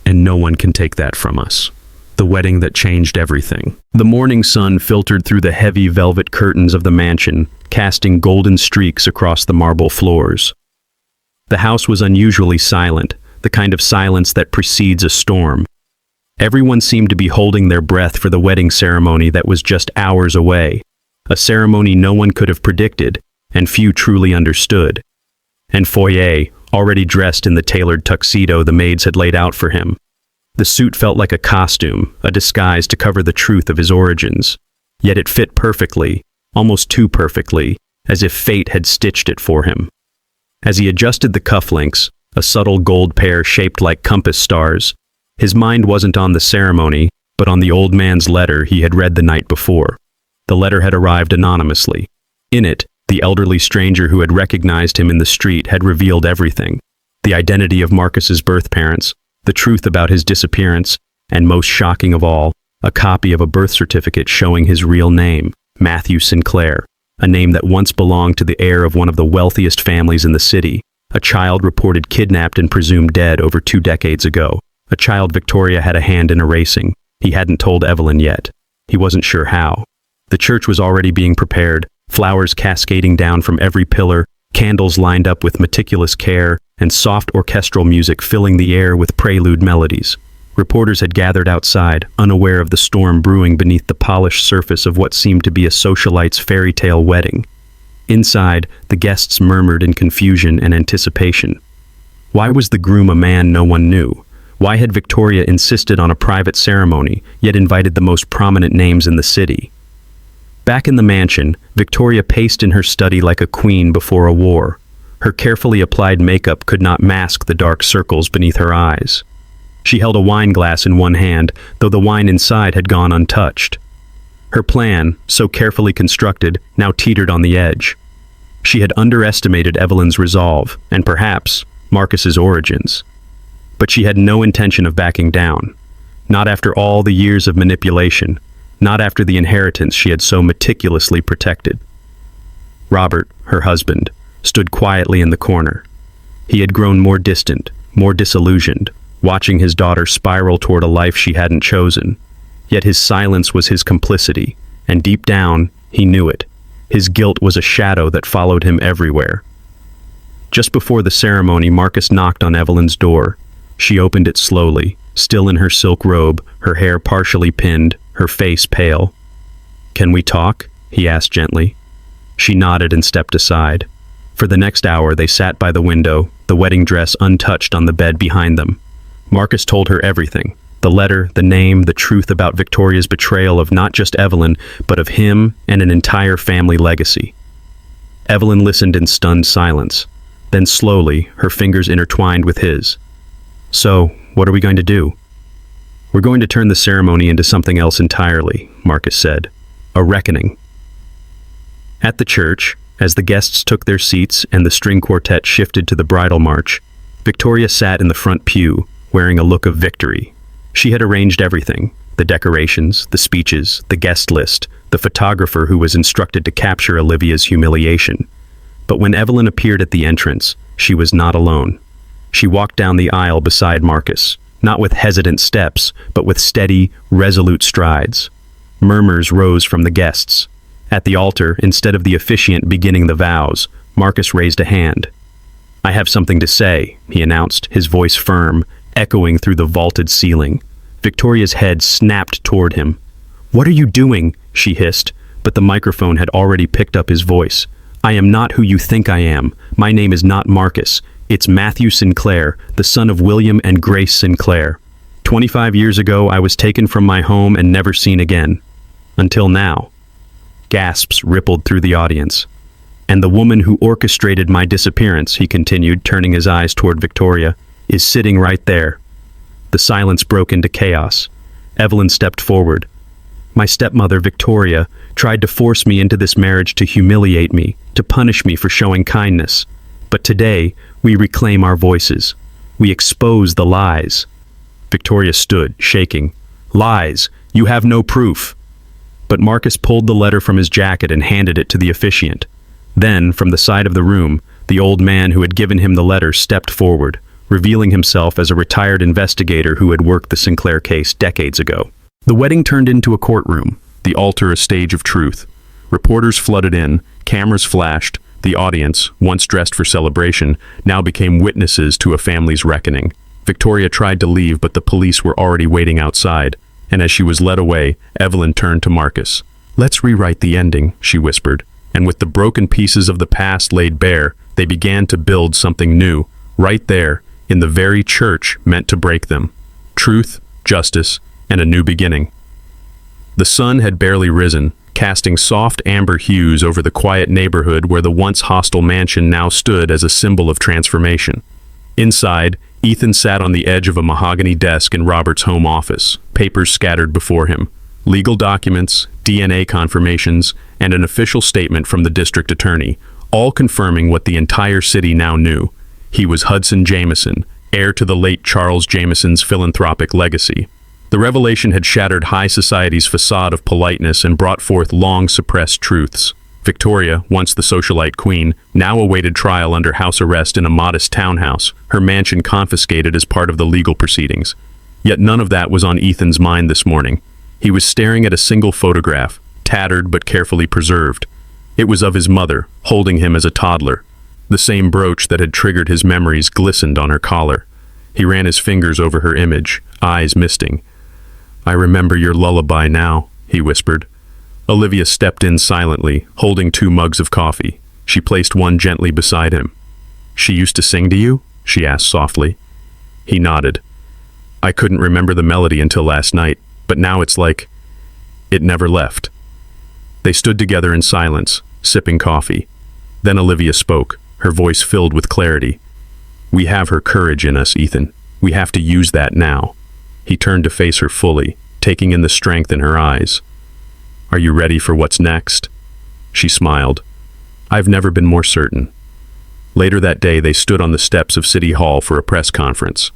"And no one can take that from us." The wedding that changed everything. The morning sun filtered through the heavy velvet curtains of the mansion, casting golden streaks across the marble floors. The house was unusually silent, the kind of silence that precedes a storm. Everyone seemed to be holding their breath for the wedding ceremony that was just hours away, a ceremony no one could have predicted, and few truly understood. And Foyer, already dressed in the tailored tuxedo the maids had laid out for him. The suit felt like a costume, a disguise to cover the truth of his origins. Yet it fit perfectly, almost too perfectly, as if fate had stitched it for him. As he adjusted the cufflinks, a subtle gold pair shaped like compass stars, his mind wasn't on the ceremony, but on the old man's letter he had read the night before. The letter had arrived anonymously. In it, the elderly stranger who had recognized him in the street had revealed everything. The identity of Marcus's birth parents, the truth about his disappearance, and most shocking of all, a copy of a birth certificate showing his real name, Matthew Sinclair, a name that once belonged to the heir of one of the wealthiest families in the city, a child reported kidnapped and presumed dead over 2 decades ago, a child Victoria had a hand in erasing. He hadn't told Evelyn yet. He wasn't sure how. The church was already being prepared, flowers cascading down from every pillar, candles lined up with meticulous care, and soft orchestral music filling the air with prelude melodies. Reporters had gathered outside, unaware of the storm brewing beneath the polished surface of what seemed to be a socialite's fairy tale wedding. Inside, the guests murmured in confusion and anticipation. Why was the groom a man no one knew? Why had Victoria insisted on a private ceremony, yet invited the most prominent names in the city? Back in the mansion, Victoria paced in her study like a queen before a war. Her carefully applied makeup could not mask the dark circles beneath her eyes. She held a wine glass in one hand, though the wine inside had gone untouched. Her plan, so carefully constructed, now teetered on the edge. She had underestimated Evelyn's resolve, and perhaps Marcus's origins. But she had no intention of backing down. Not after all the years of manipulation. Not after the inheritance she had so meticulously protected. Robert, her husband, stood quietly in the corner. He had grown more distant, more disillusioned, watching his daughter spiral toward a life she hadn't chosen. Yet his silence was his complicity, and deep down, he knew it. His guilt was a shadow that followed him everywhere. Just before the ceremony, Marcus knocked on Evelyn's door. She opened it slowly, still in her silk robe, her hair partially pinned, her face pale. "Can we talk?" he asked gently. She nodded and stepped aside. For the next hour they sat by the window, the wedding dress untouched on the bed behind them. Marcus told her everything. The letter, the name, the truth about Victoria's betrayal of not just Evelyn, but of him and an entire family legacy. Evelyn listened in stunned silence. Then slowly, her fingers intertwined with his. "So, what are we going to do?" "We're going to turn the ceremony into something else entirely," Marcus said. "A reckoning." At the church, as the guests took their seats and the string quartet shifted to the bridal march, Victoria sat in the front pew, wearing a look of victory. She had arranged everything, The decorations, the speeches, the guest list, the photographer who was instructed to capture Olivia's humiliation. But when Evelyn appeared at the entrance, she was not alone. She walked down the aisle beside Marcus, not with hesitant steps, but with steady, resolute strides. Murmurs rose from the guests. At the altar, instead of the officiant beginning the vows, Marcus raised a hand. "I have something to say," he announced, his voice firm, echoing through the vaulted ceiling. Victoria's head snapped toward him. "What are you doing?" she hissed, but the microphone had already picked up his voice. "I am not who you think I am. My name is not Marcus. It's Matthew Sinclair, the son of William and Grace Sinclair. 25 years ago, I was taken from my home and never seen again. Until now." Gasps rippled through the audience. "And the woman who orchestrated my disappearance," he continued, turning his eyes toward Victoria, "is sitting right there." The silence broke into chaos. Evelyn stepped forward. "My stepmother, Victoria, tried to force me into this marriage to humiliate me, to punish me for showing kindness. But today, we reclaim our voices. We expose the lies." Victoria stood, shaking. "Lies! You have no proof." But Marcus pulled the letter from his jacket and handed it to the officiant. Then, from the side of the room, the old man who had given him the letter stepped forward, revealing himself as a retired investigator who had worked the Sinclair case decades ago. The wedding turned into a courtroom, the altar a stage of truth. Reporters flooded in, cameras flashed. The audience, once dressed for celebration, now became witnesses to a family's reckoning. Victoria tried to leave, but the police were already waiting outside, and as she was led away, Evelyn turned to Marcus. "Let's rewrite the ending," she whispered, and with the broken pieces of the past laid bare, they began to build something new, right there, in the very church meant to break them. Truth, justice, and a new beginning. The sun had barely risen, casting soft amber hues over the quiet neighborhood where the once hostile mansion now stood as a symbol of transformation. Inside, Ethan sat on the edge of a mahogany desk in Robert's home office, papers scattered before him, legal documents, DNA confirmations, and an official statement from the district attorney, all confirming what the entire city now knew. He was Hudson Jameson, heir to the late Charles Jameson's philanthropic legacy. The revelation had shattered high society's facade of politeness and brought forth long-suppressed truths. Victoria, once the socialite queen, now awaited trial under house arrest in a modest townhouse, her mansion confiscated as part of the legal proceedings. Yet none of that was on Ethan's mind this morning. He was staring at a single photograph, tattered but carefully preserved. It was of his mother, holding him as a toddler. The same brooch that had triggered his memories glistened on her collar. He ran his fingers over her image, eyes misting. "I remember your lullaby now," he whispered. Olivia stepped in silently, holding 2 mugs of coffee. She placed one gently beside him. "She used to sing to you?" she asked softly. He nodded. "I couldn't remember the melody until last night, but now it's like it never left." They stood together in silence, sipping coffee. Then Olivia spoke, her voice filled with clarity. "We have her courage in us, Ethan. We have to use that now." He turned to face her fully, taking in the strength in her eyes. "Are you ready for what's next?" She smiled. "I've never been more certain." Later that day, they stood on the steps of City Hall for a press conference.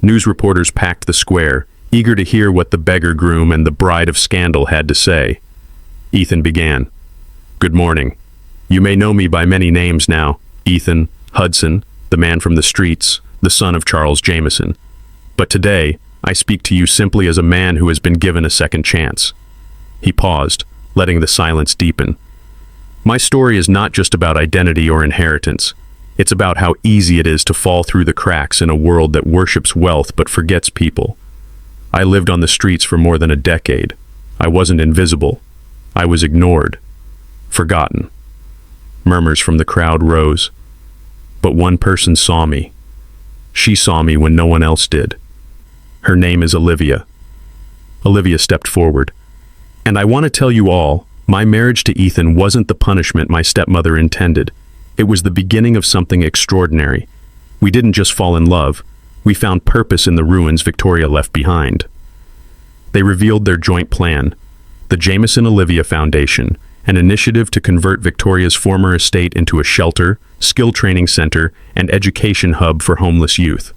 News reporters packed the square, eager to hear what the beggar groom and the bride of scandal had to say. Ethan began. "Good morning. You may know me by many names now. Ethan, Hudson, the man from the streets, the son of Charles Jameson. But today, I speak to you simply as a man who has been given a second chance." He paused, letting the silence deepen. "My story is not just about identity or inheritance. It's about how easy it is to fall through the cracks in a world that worships wealth but forgets people. I lived on the streets for more than a decade. I wasn't invisible. I was ignored, forgotten." Murmurs from the crowd rose. "But one person saw me. She saw me when no one else did. Her name is Olivia." Olivia stepped forward. "And I want to tell you all, my marriage to Ethan wasn't the punishment my stepmother intended. It was the beginning of something extraordinary. We didn't just fall in love. We found purpose in the ruins Victoria left behind." They revealed their joint plan, the Jameson-Olivia Foundation, an initiative to convert Victoria's former estate into a shelter, skill training center, and education hub for homeless youth.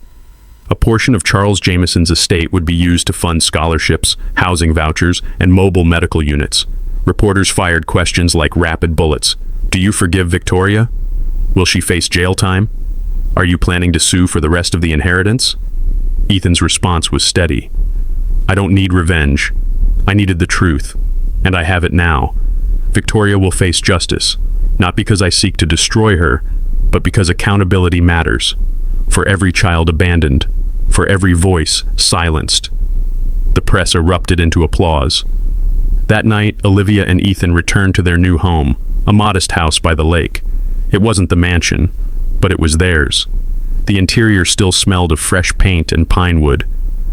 A portion of Charles Jameson's estate would be used to fund scholarships, housing vouchers, and mobile medical units. Reporters fired questions like rapid bullets. Do you forgive Victoria? Will she face jail time? Are you planning to sue for the rest of the inheritance? Ethan's response was steady. I don't need revenge. I needed the truth, and I have it now. Victoria will face justice, not because I seek to destroy her, but because accountability matters. For every child abandoned, for every voice silenced. The press erupted into applause. That night, Olivia and Ethan returned to their new home, a modest house by the lake. It wasn't the mansion, but it was theirs. The interior still smelled of fresh paint and pine wood.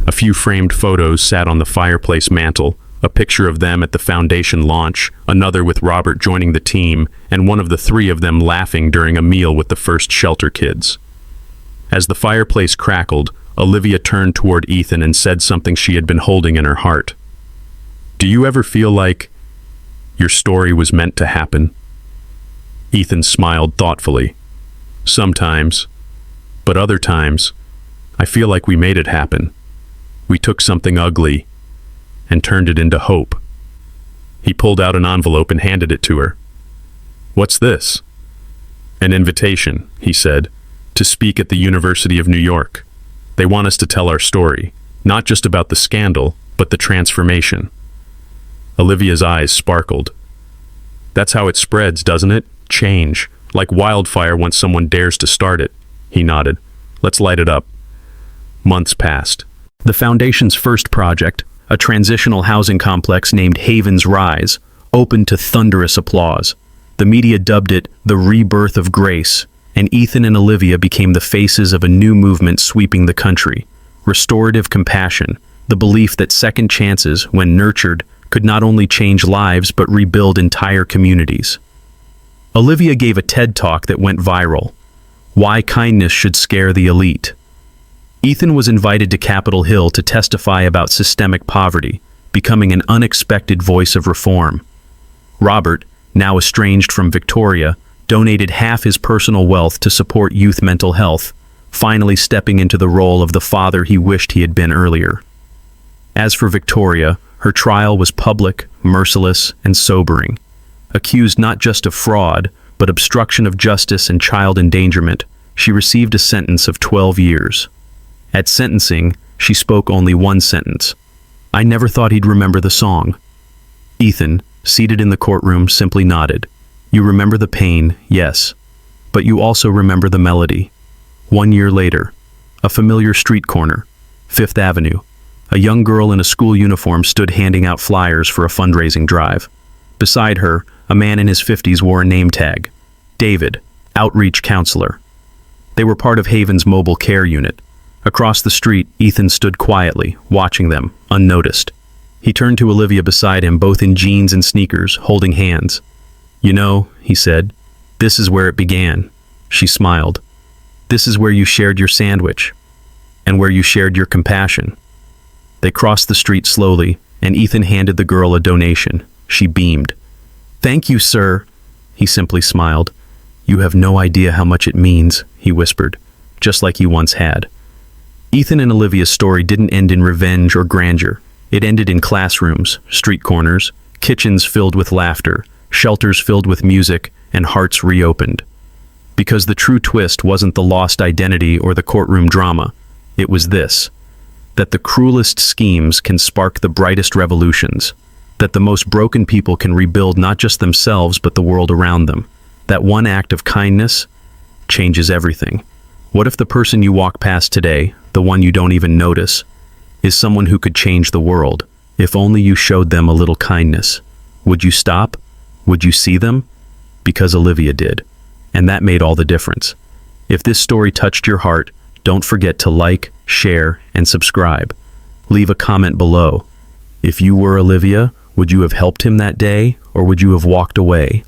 A few framed photos sat on the fireplace mantel, a picture of them at the foundation launch, another with Robert joining the team, and one of the three of them laughing during a meal with the first shelter kids. As the fireplace crackled, Olivia turned toward Ethan and said something she had been holding in her heart. Do you ever feel like your story was meant to happen? Ethan smiled thoughtfully. Sometimes, but other times, I feel like we made it happen. We took something ugly and turned it into hope. He pulled out an envelope and handed it to her. What's this? An invitation, he said, to speak at the University of New York. They want us to tell our story, not just about the scandal, but the transformation. Olivia's eyes sparkled. That's how it spreads, doesn't it? Change, like wildfire once someone dares to start it. He nodded. Let's light it up. Months passed. The Foundation's first project, a transitional housing complex named Haven's Rise, opened to thunderous applause. The media dubbed it the rebirth of grace, and Ethan and Olivia became the faces of a new movement sweeping the country. Restorative compassion, the belief that second chances, when nurtured, could not only change lives but rebuild entire communities. Olivia gave a TED Talk that went viral. Why kindness should scare the elite. Ethan was invited to Capitol Hill to testify about systemic poverty, becoming an unexpected voice of reform. Robert, now estranged from Victoria, donated half his personal wealth to support youth mental health, finally stepping into the role of the father he wished he had been earlier. As for Victoria, her trial was public, merciless, and sobering. Accused not just of fraud, but obstruction of justice and child endangerment, she received a sentence of 12 years. At sentencing, she spoke only one sentence. I never thought he'd remember the song. Ethan, seated in the courtroom, simply nodded. You remember the pain, yes, but you also remember the melody. 1 year later, a familiar street corner, Fifth Avenue. A young girl in a school uniform stood handing out flyers for a fundraising drive. Beside her, a man in his 50s wore a name tag. David, outreach counselor. They were part of Haven's mobile care unit. Across the street, Ethan stood quietly, watching them, unnoticed. He turned to Olivia beside him, both in jeans and sneakers, holding hands. You know, he said, this is where it began. She smiled. This is where you shared your sandwich, and where you shared your compassion. They crossed the street slowly, and Ethan handed the girl a donation. She beamed. Thank you, sir. He simply smiled. You have no idea how much it means, he whispered, just like he once had. Ethan and Olivia's story didn't end in revenge or grandeur. It ended in classrooms, street corners, kitchens filled with laughter, shelters filled with music, and hearts reopened. Because the true twist wasn't the lost identity or the courtroom drama. It was this: that the cruelest schemes can spark the brightest revolutions, that the most broken people can rebuild not just themselves but the world around them, that one act of kindness changes everything. What if the person you walk past today, the one you don't even notice, is someone who could change the world? If only you showed them a little kindness. Would you stop? Would you see them? Because Olivia did. And that made all the difference. If this story touched your heart, don't forget to like, share, and subscribe. Leave a comment below. If you were Olivia, would you have helped him that day, or would you have walked away?